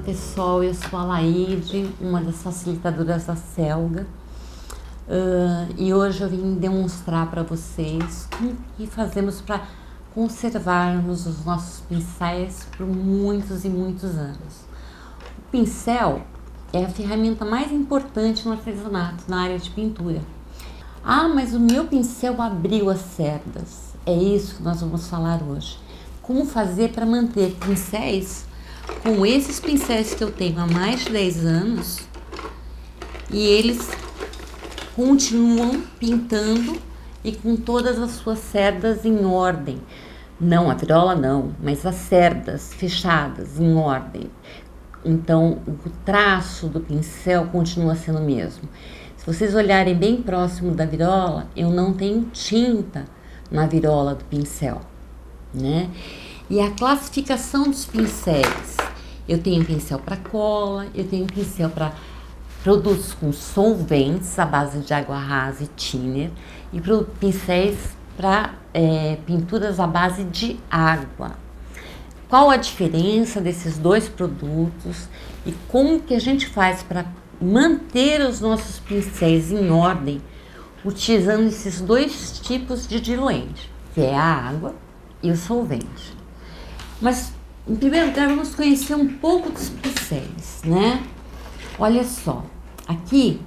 pessoal, eu sou a Laide, uma das facilitadoras da Selga, e hoje eu vim demonstrar para vocês como que fazemos para conservarmos os nossos pincéis por muitos e muitos anos. O pincel é a ferramenta mais importante no artesanato, na área de pintura. Ah, mas o meu pincel abriu as cerdas. É isso que nós vamos falar hoje. Como fazer para manter pincéis com esses pincéis que eu tenho há mais de 10 anos e eles continuam pintando e com todas as suas cerdas em ordem. Não, a virola não, mas as cerdas fechadas em ordem. Então, o traço do pincel continua sendo o mesmo. Se vocês olharem bem próximo da virola, eu não tenho tinta na virola do pincel, né? E a classificação dos pincéis. Eu tenho pincel para cola, eu tenho pincel para produtos com solventes à base de água rasa e thinner e pincéis para pinturas à base de água. Qual a diferença desses dois produtos e como que a gente faz para manter os nossos pincéis em ordem utilizando esses dois tipos de diluente, que é a água e o solvente. Mas, em primeiro lugar, vamos conhecer um pouco dos pincéis, né? Olha só, aqui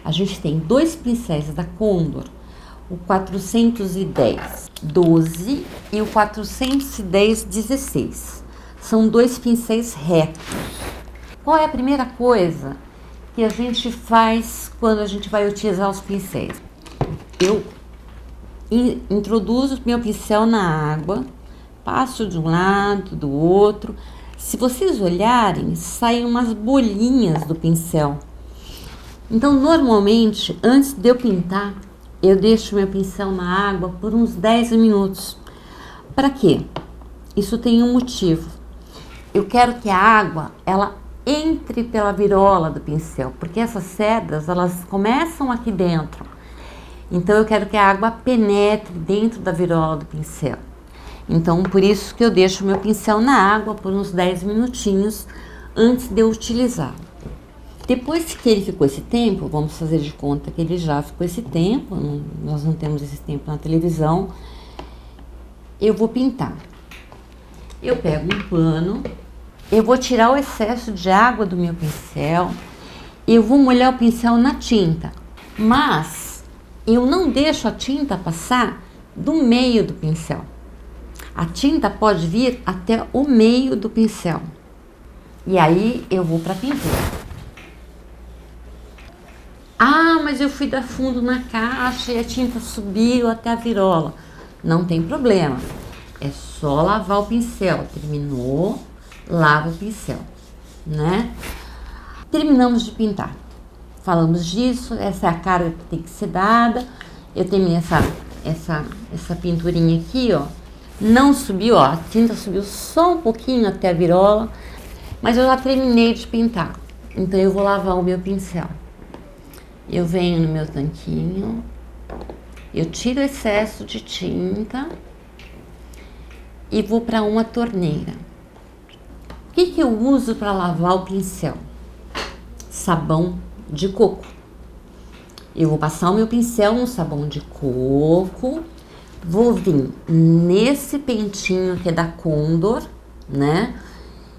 a gente tem dois pincéis da Condor, o 410 12 e o 410 16. São dois pincéis retos. Qual é a primeira coisa que a gente faz quando a gente vai utilizar os pincéis? Eu introduzo meu pincel na água, passo de um lado, do outro. Se vocês olharem, saem umas bolinhas do pincel. Então, normalmente, antes de eu pintar, eu deixo meu pincel na água por uns 10 minutos. Para quê? Isso tem um motivo. Eu quero que a água, ela entre pela virola do pincel, porque essas cerdas, elas começam aqui dentro. Então, eu quero que a água penetre dentro da virola do pincel. Então, por isso que eu deixo meu pincel na água por uns 10 minutinhos antes de eu utilizar. Depois que ele ficou esse tempo, vamos fazer de conta que ele já ficou esse tempo, nós não temos esse tempo na televisão, eu vou pintar. Eu pego um pano, eu vou tirar o excesso de água do meu pincel, eu vou molhar o pincel na tinta, mas eu não deixo a tinta passar do meio do pincel. A tinta pode vir até o meio do pincel. E aí eu vou para a pintura. Ah, mas eu fui dar fundo na caixa e a tinta subiu até a virola. Não tem problema. É só lavar o pincel. Terminou, lava o pincel, né? Terminamos de pintar. Falamos disso, essa é a carga que tem que ser dada. Eu terminei essa pinturinha aqui, ó. Não subiu, ó, a tinta subiu só um pouquinho até a virola, mas eu já terminei de pintar. Então eu vou lavar o meu pincel. Eu venho no meu tanquinho, eu tiro o excesso de tinta e vou para uma torneira. O que eu uso para lavar o pincel? Sabão de coco. Eu vou passar o meu pincel no sabão de coco. Vou vir nesse pentinho que é da Condor, né?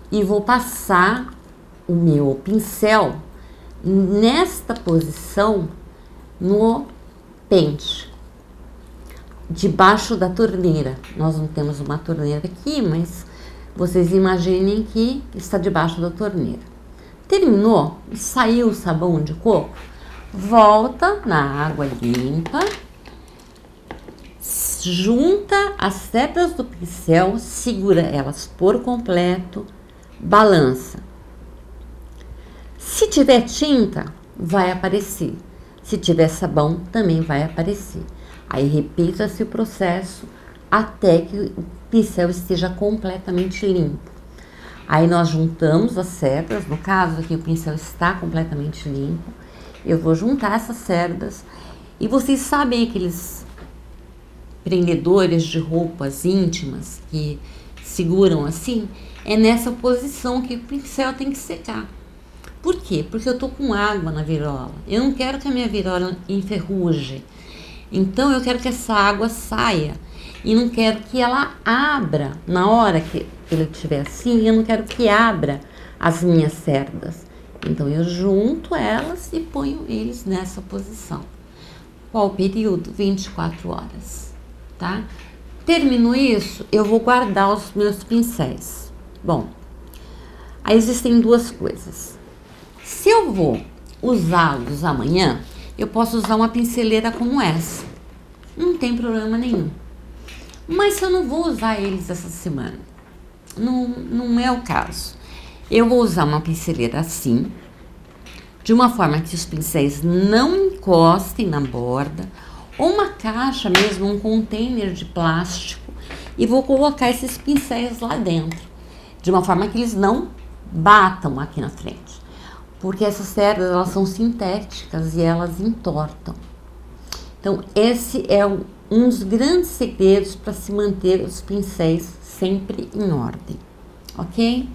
E vou passar o meu pincel nesta posição no pente, debaixo da torneira. Nós não temos uma torneira aqui, mas vocês imaginem que está debaixo da torneira. Terminou? Saiu o sabão de coco? Volta na água limpa. Junta as cerdas do pincel, segura elas por completo, balança. Se tiver tinta, vai aparecer. Se tiver sabão, também vai aparecer. Aí repita-se o processo até que o pincel esteja completamente limpo. Aí nós juntamos as cerdas, no caso aqui o pincel está completamente limpo. Eu vou juntar essas cerdas e vocês sabem aqueles prendedores de roupas íntimas que seguram assim, é nessa posição que o pincel tem que secar. Por quê? Porque eu tô com água na virola. Eu não quero que a minha virola enferruje. Então eu quero que essa água saia e não quero que ela abra. Na hora que ele estiver assim, eu não quero que abra as minhas cerdas. Então eu junto elas e ponho eles nessa posição. Qual o período? 24 horas, tá? Termino isso, eu vou guardar os meus pincéis. Bom, aí existem duas coisas. Se eu vou usá-los amanhã, eu posso usar uma pinceleira como essa. Não tem problema nenhum. Mas se eu não vou usar eles essa semana, não é o caso. Eu vou usar uma pinceleira assim, de uma forma que os pincéis não encostem na borda, ou uma caixa mesmo, um container de plástico, e vou colocar esses pincéis lá dentro, de uma forma que eles não batam aqui na frente. Porque essas cerdas, elas são sintéticas e elas entortam. Então, esse é um dos grandes segredos para se manter os pincéis sempre em ordem, ok?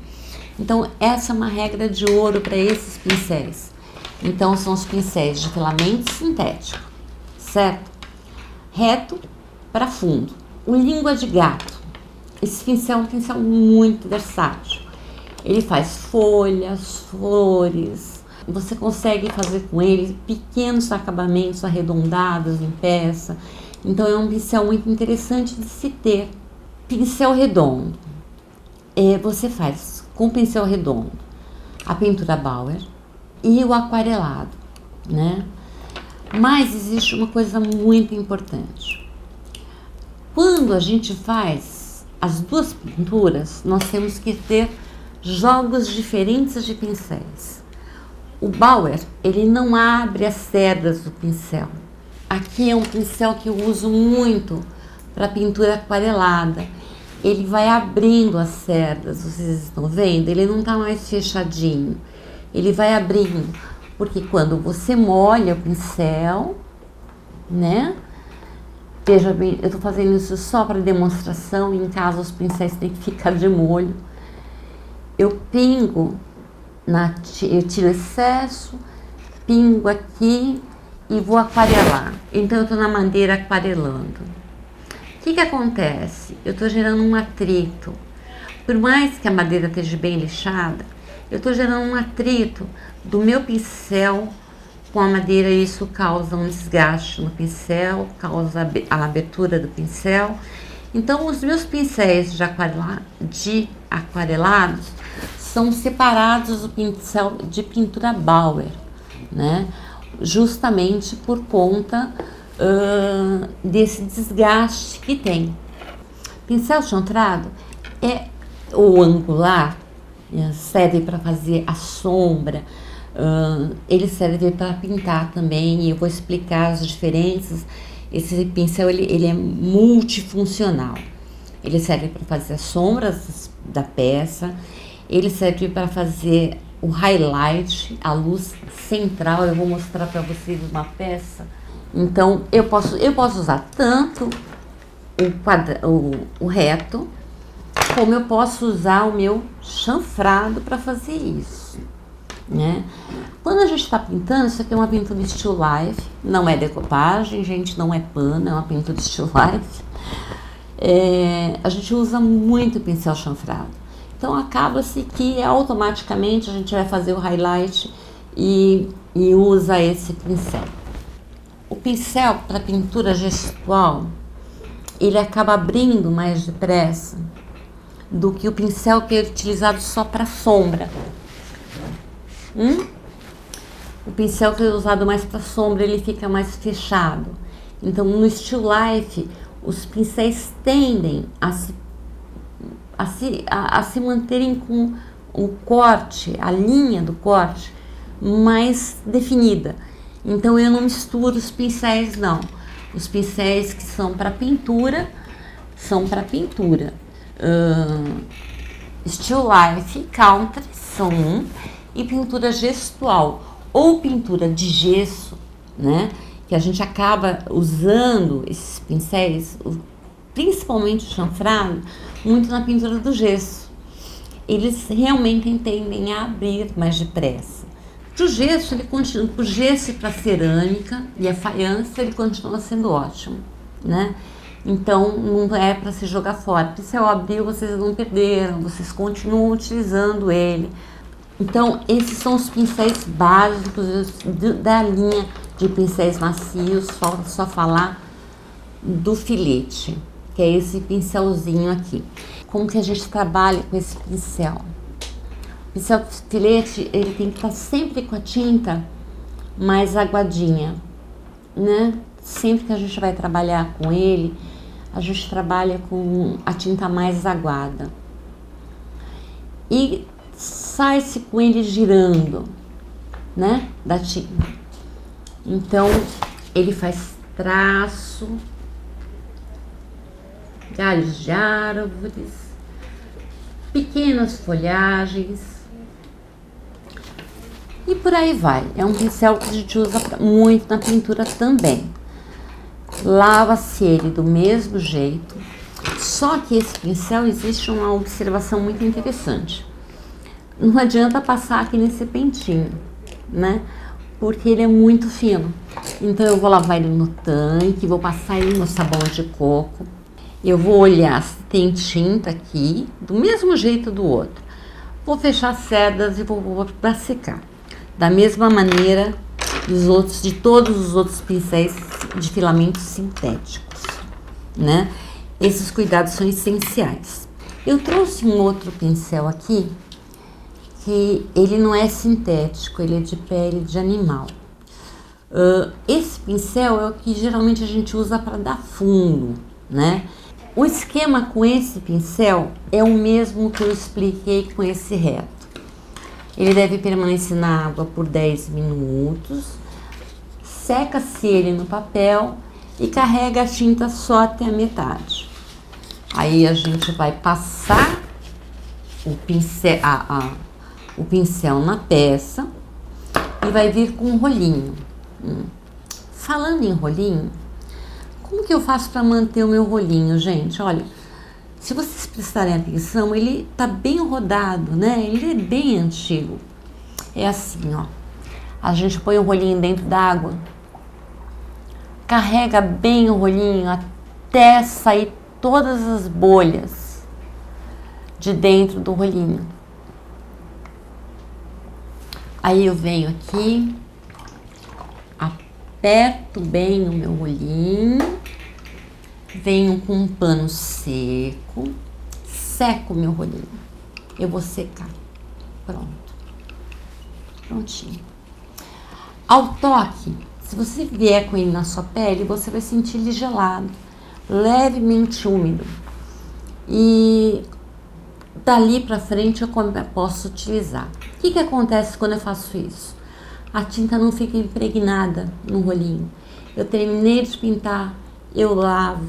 Então, essa é uma regra de ouro para esses pincéis. Então, são os pincéis de filamento sintético, certo? Reto para fundo. O língua de gato. Esse pincel é um pincel muito versátil. Ele faz folhas, flores. Você consegue fazer com ele pequenos acabamentos arredondados em peça. Então é um pincel muito interessante de se ter. Pincel redondo. Você faz com pincel redondo a pintura Bauer e o aquarelado, né? Mas existe uma coisa muito importante. Quando a gente faz as duas pinturas, nós temos que ter jogos diferentes de pincéis. O Bauer, ele não abre as cerdas do pincel. Aqui é um pincel que eu uso muito para pintura aquarelada. Ele vai abrindo as cerdas, vocês estão vendo? Ele não está mais fechadinho. Ele vai abrindo, porque quando você molha o pincel, né? Veja bem, eu estou fazendo isso só para demonstração, e em casa os pincéis têm que ficar de molho. Eu pingo, eu tiro excesso, pingo aqui e vou aquarelar. Então eu estou na madeira aquarelando. O que acontece? Eu estou gerando um atrito. Por mais que a madeira esteja bem lixada, eu estou gerando um atrito do meu pincel com a madeira, e isso causa um desgaste no pincel, causa a abertura do pincel. Então, os meus pincéis de aquarelados são separados do pincel de pintura Bauer, né? Justamente por conta desse desgaste que tem. Pincel chanfrado ou angular, serve para fazer a sombra, ele serve para pintar também, e eu vou explicar as diferenças. Esse pincel ele é multifuncional. Ele serve para fazer as sombras da peça, ele serve para fazer o highlight, a luz central. Eu vou mostrar para vocês uma peça. Então eu posso usar tanto o reto, como eu posso usar o meu chanfrado para fazer isso, né? Quando a gente está pintando, isso aqui é uma pintura Still Life, não é decopagem, gente, não é pano, é uma pintura Still Life. A gente usa muito pincel chanfrado. Então acaba-se que automaticamente a gente vai fazer o highlight e usa esse pincel. O pincel para pintura gestual, ele acaba abrindo mais depressa do que o pincel que é utilizado só para sombra. O pincel que é usado mais para sombra, ele fica mais fechado. Então, no Still Life, os pincéis tendem a se manterem com o corte, a linha do corte mais definida. Então, eu não misturo os pincéis, não. Os pincéis que são para pintura, são para pintura. Still Life, Country são e pintura gestual ou pintura de gesso, né? Que a gente acaba usando esses pincéis, principalmente o chanfrado, muito na pintura do gesso. eles realmente tendem a abrir mais depressa. Para o gesso, ele continua, para o gesso e para a cerâmica e a faiança, ele continua sendo ótimo, né? Então, não é para se jogar fora. Porque se eu abrir, vocês não perderam, vocês continuam utilizando ele. Então, esses são os pincéis básicos da linha de pincéis macios. Falta só falar do filete, que é esse pincelzinho aqui. Como que a gente trabalha com esse pincel? O pincel filete, ele tem que estar sempre com a tinta mais aguadinha, né? Sempre que a gente vai trabalhar com ele, a gente trabalha com a tinta mais aguada. E sai-se com ele girando, né? Da tinta. Então, ele faz traço, galhos de árvores, pequenas folhagens e por aí vai. É um pincel que a gente usa muito na pintura também. Lava-se ele do mesmo jeito, só que esse pincel existe uma observação muito interessante. Não adianta passar aqui nesse pentinho, né? Porque ele é muito fino. Então eu vou lavar ele no tanque, vou passar ele no sabão de coco. Eu vou olhar se tem tinta aqui, do mesmo jeito do outro. Vou fechar as cerdas e vou para secar. Da mesma maneira de todos os outros pincéis de filamentos sintéticos, né? Esses cuidados são essenciais. Eu trouxe um outro pincel aqui, que ele não é sintético, ele é de pele de animal. Esse pincel é o que geralmente a gente usa para dar fundo, né? O esquema com esse pincel é o mesmo que eu expliquei com esse reto. Ele deve permanecer na água por 10 minutos, seca-se ele no papel e carrega a tinta só até a metade. Aí a gente vai passar o pincel na peça e vai vir com um rolinho. Falando em rolinho, como que eu faço para manter o meu rolinho, gente? Olha, se vocês prestarem atenção, ele tá bem rodado, né? Ele é bem antigo. É assim, ó. A gente põe o rolinho dentro d'água, carrega bem o rolinho até sair todas as bolhas de dentro do rolinho. Aí eu venho aqui, aperto bem o meu rolinho, venho com um pano seco, seco o meu rolinho. Eu vou secar. Pronto. Prontinho. Ao toque, se você vier com ele na sua pele, você vai sentir ele gelado, levemente úmido. E dali pra frente eu posso utilizar. O que acontece quando eu faço isso? A tinta não fica impregnada no rolinho. Eu terminei de pintar, eu lavo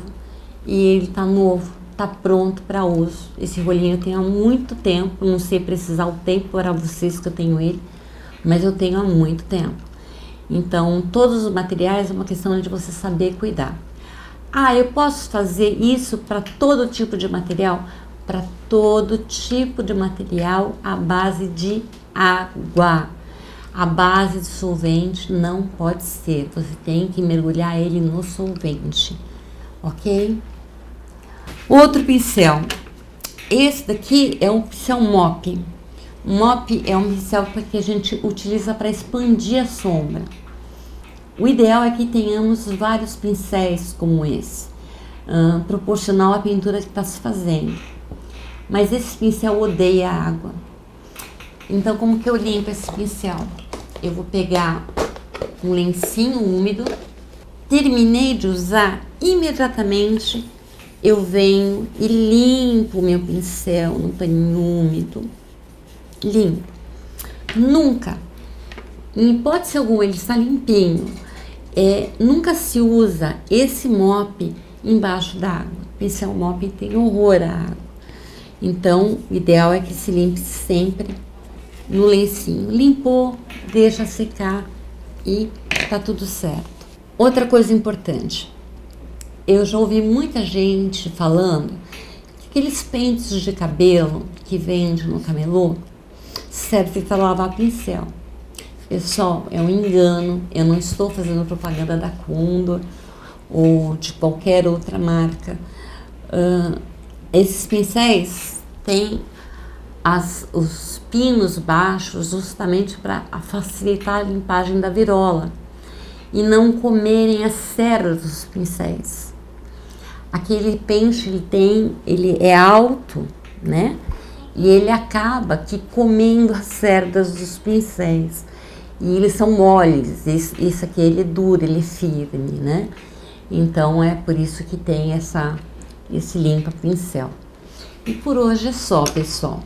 e ele tá novo, tá pronto para uso. Esse rolinho eu tenho há muito tempo, não sei precisar o tempo para vocês que eu tenho ele, mas eu tenho há muito tempo. Então, todos os materiais é uma questão de você saber cuidar. Ah, eu posso fazer isso para todo tipo de material? Para todo tipo de material à base de água. A base de solvente não pode ser. Você tem que mergulhar ele no solvente, ok? Outro pincel. Esse daqui é um pincel mop. Mop é um pincel que a gente utiliza para expandir a sombra. O ideal é que tenhamos vários pincéis como esse, proporcional à pintura que está se fazendo. Mas esse pincel odeia água. Então, como que eu limpo esse pincel? Eu vou pegar um lencinho úmido, terminei de usar, imediatamente eu venho e limpo o meu pincel no paninho úmido. Limpo. Nunca, em hipótese alguma, ele está limpinho. Nunca se usa esse mop embaixo da água. O pincel mop tem horror à água. Então, o ideal é que se limpe sempre no lencinho. Limpou, deixa secar e tá tudo certo. Outra coisa importante, eu já ouvi muita gente falando que Aqueles pentes de cabelo que vende no camelô serve para lavar pincel. Pessoal, é um engano, eu não estou fazendo propaganda da Condor ou de qualquer outra marca. Esses pincéis têm os pinos baixos justamente para facilitar a limpagem da virola e não comerem as cerdas dos pincéis. Aquele pente ele é alto, né? E ele acaba aqui comendo as cerdas dos pincéis. E eles são moles, isso aqui ele é duro, ele é firme, né? Então é por isso que tem esse limpa-pincel. E por hoje é só, pessoal.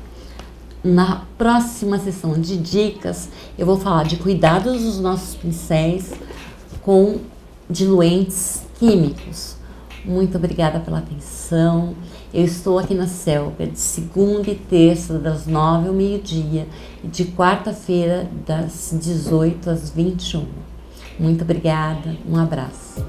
Na próxima sessão de dicas, eu vou falar de cuidados dos nossos pincéis com diluentes químicos. Muito obrigada pela atenção. Eu estou aqui na Selga de segunda e terça, das 9 ao meio-dia, e de quarta-feira, das 18 às 21. Muito obrigada, um abraço.